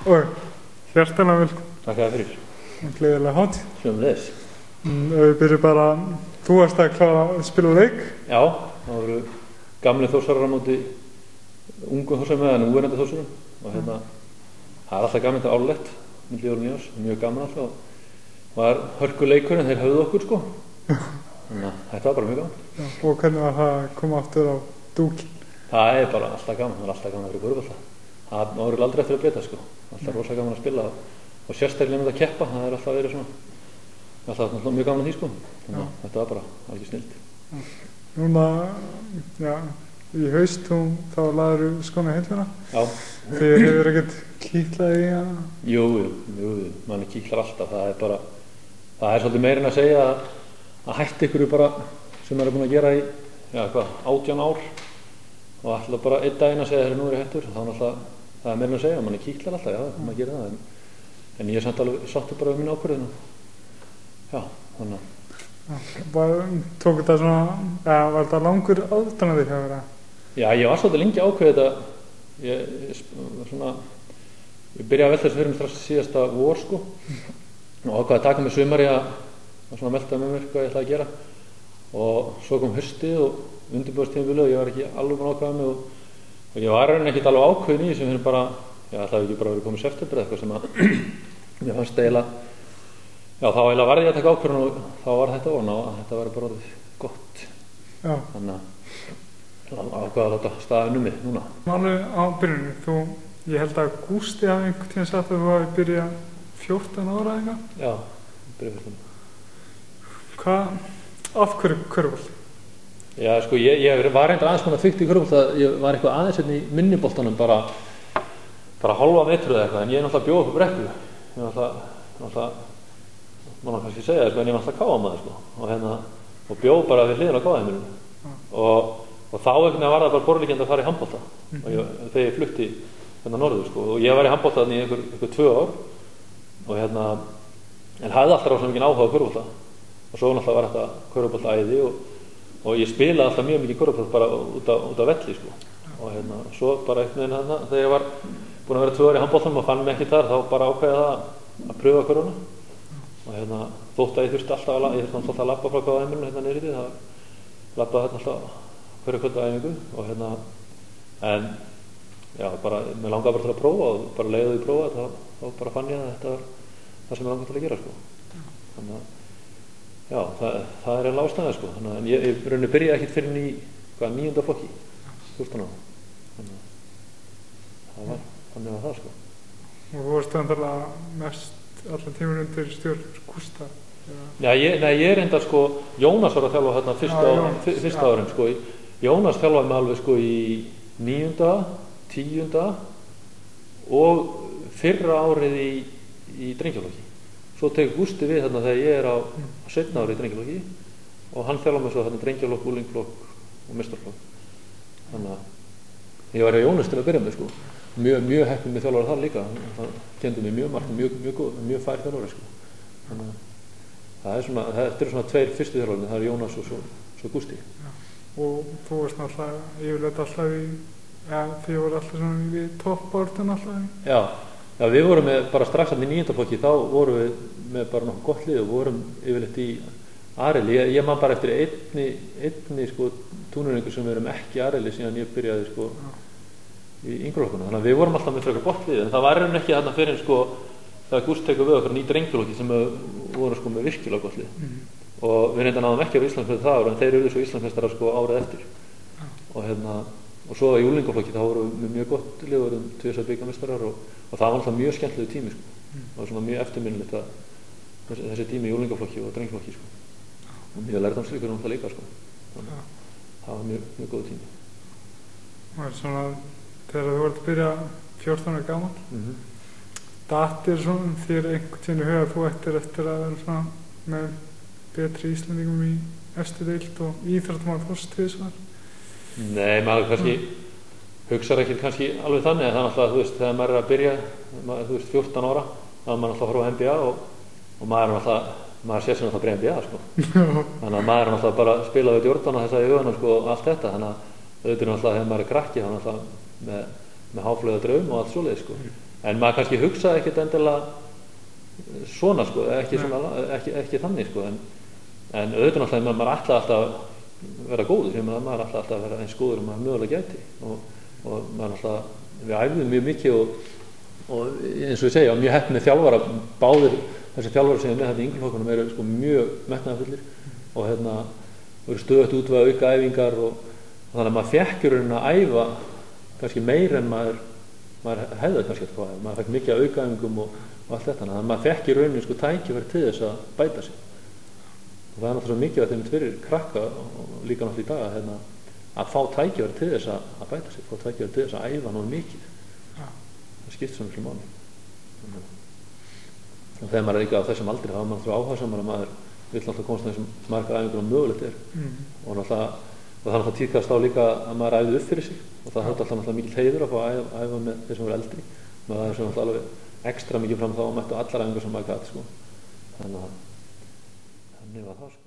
Og hjertanlega velkomin. Takk fyrir. Gleðilega hátíð. Sömuleiðis. Við byrjum bara, þú varst að klára að spila leik. Já, það voru gamli Þórsarar á móti ungu Þórsarum eða núverandi Þórsarum og það er alltaf gaman, þetta árlegt milli jól og nýjárs, mjög gaman alltaf. Var hörkuleikur en þeir höfðu okkur sko. Þannig að þetta var bara mjög gaman. Já, og hvernig var það að koma aftur á dúkinn? Það er bara alltaf gaman, það er alltaf gaman að vera í körfubolta. Það áður aldrei eftir að breyta sko. Alltaf rosa gaman að spila og sérstaklega með að keppa, það er alltaf verið svona, alltaf mjög gaman að því sko. Þannig að þetta var bara alveg snillt. Núna, já, í haust þá lagðir þú skóna heilfina. Já. Þið hefur ekkert kýtlað í hana? Jú, manni kýtlar alltaf, það er svolítið meira en að segja að hætta ykkur bara sem maður er búin að gera í, já, 18 ár og alltaf bara einn daginn að segja þegar nú er ég hættur, þá er alltaf, það er meira en að segja, manni kýtlar alltaf, já, maður gerir það, en ég er samt alveg sáttur bara um mínu ákvörðinu. Já, þannig að. Tók þetta svona, var þetta langur aðdánandi hjá þér? Já, ég var svolítið lengi ákveðið þetta, ég byrjaði að velta þessu fyrir mig strax síðasta vor sko og ákvaði að taka mig sumari að svona velta með mér hvað ég ætlaði að gera og svo kom haustið og undirbúðstímabilið og ég var ekki alveg búinn að ákveða mig og ég var rauninni ekkert alveg ákveðin í þessu fyrir bara, já það hefði ekki bara verið komið september eða eitthvað sem að ég fannst eiginlega, já þá eiginlega varði ég að taka ákvörðun og þá var þetta orðin og þetta var bara orðið gott. Já. Þannig að ákveða að láta staðið numið núna. Alveg á byrjunni, ég held að Gústi hafi einhvern tíðan sagt að þú hafi byrjað 14 ára eitthvað? Já, byrjað 14. Af hverju körfubolta? Já, sko, ég var reyndar aðeins konar þykkt í körfubolta, ég var eitthvað aðeins hérna í minniboltanum bara hálfa metru eða eitthvað, en ég er náttúrulega bjóð upp á brekku. Ég er náttúrulega, má náttúrulega kannski segja það, en ég var náttúrulega káamaður, sko, og bjóð bara við hliðina á káaheimilinu. Og þá einhvern veginn var það bara borðliggjandi að fara í handbolta þegar ég flutti hérna norður sko og ég var í handbolta í einhver 2 ár og en hafði alltaf rosa mikinn áhuga á körfubolta og svo náttúrulega var þetta körfuboltaæði og ég spilaði alltaf mjög mikið körfubolta bara út af velli sko og svo bara einhvern veginn þegar ég var búinn að vera 2 ár í handboltanum og fann mig ekki þar þá bara ákveði það að pröfa körfuna og þótt að ég þurfti alltaf að labba frá káaheimilinu niður í því það labbaði alltaf hverju kvöldu æfingu og en já, bara, mér langaði bara til að prófa og bara leiði í prófa þá bara fann ég að þetta var það sem ég langaði til að gera sko þannig að, já, það er eiginlega ástæða sko þannig að, en ég rauninni byrjaði ekkert fyrir í 9. flokki 14 ára þannig að þannig var það sko. Og þú varst þannig mest allan tímur undir stjórn Gústa? Já, ég er enda sko, Jónas var að þjálfa þarna fyrsta árin sko Jónas þjálfaði mig alveg sko í 9., 10. og fyrra árið í drengjaflokki. Svo tekur Gústi við þarna þegar ég er á 17 árið í drengjaflokki og hann þjálfaði mig svo þarna drengjaflokk, úlingflokk og meistaraflokk. Þannig að ég var hjá Jónas til að byrja með sko. Mjög heppinn með þjálfari þar líka. Það kendi mig mjög margt, mjög fær þjálfari sko. Þannig að þetta eru svona 2 fyrstu þjálfarnir, það er Jónas og svo Gústi. Og þú varst náttúrulega yfirleitt alltaf þið voru alltaf svona við toppbártun alltaf? Já, við vorum með bara strax í 9. flokki, þá vorum við með bara nokkuð gott lið og vorum yfirleitt í Areli. Ég man bara eftir einni sko túnurningu sem við erum ekki í Areli síðan ég byrjaði sko í yngreflokkuna. Þannig að við vorum alltaf með frekar gott lið, en það var ekki þarna fyrir sko þegar Gústi tekur við okkur 9 drengjaflokki sem voru sko með virkilega gott lið. Og við reynda náðum ekki á Íslandsmeistari það ára en þeir eru svo Íslandsmeistarar sko árið eftir og svo í úlingaflokki þá vorum við með mjög gott lið og vorum 2 bikarmeistarar og það var alltaf mjög skemmtilegu tími sko það var svona mjög eftirminnilegt þessi tími í úlingaflokki og drengjaflokki sko og mjög lærdómsríkur það líka sko þannig það var mjög góð tími. Og svona þegar þú vart að byrja 14 ára gamall dattir svona þér einhvern tíðan í huga þú ættir eftir að vera svona með betri Íslendingum í efstu deild og íþróttum að fórst tvisvar? Nei, maður kannski hugsar ekki kannski alveg þannig að það er alltaf, þú veist, þegar maður er að byrja, þú veist, 14 ára, þá er maður alltaf að horfa á NBA og maður er alltaf, maður sé sem alltaf bara NBA, sko. Þannig að maður er alltaf bara að spila við Jordan og þess að í huganum, sko, og allt þetta, þannig að auðvitað alltaf þegar maður er krakki, hann alltaf með háflöða draum og allt svoleið, sko. en maður kannski hugsaði ekkert endilega svona sko, ekki þannig sko, en auðvitað náttúrulega maður ætlaði alltaf að vera góður, maður ætlaði alltaf að vera eins góður og maður mögulega gæti og maður alltaf, við æfðum mjög mikið og eins og ég segja, mjög heppnir þjálfara, báðir þessi þjálfara sem með þetta í ynglflokkunum eru sko mjög metnaðarfullir og eru stöðugt út við auka æfingar og þannig að maður fékk í rauninni að æfa kannski meir en maður hefði kannski að æfa, maður fekk mikið að auka æfingum og allt þetta, þannig að maður fékk í rauninni sko tækifæri til þess að bæta sig og það náttúrulega mikið að þeim fyrir krakka og líka náttúrulega í dag að fá tækifæri til þess að bæta sig, fá tækifæri til þess að æfa náðu mikið, það skipt svo miklu máli og þegar maður líka á þessum aldri þá er maður náttúrulega áhugasamur að maður vill náttúrulega komast þessum marga æfingur og mögulegt og það náttúrulega tíðkast á líka að maður æfði upp fyrir sig og það höfði alltaf náttúrulega mikil heiður að fá að æfa með þeir sem voru eldri maður það er svo náttúrulega alveg ekstra mikið fram þá og mættu allar æfingar sem maður gat sko. Þannig var það sko.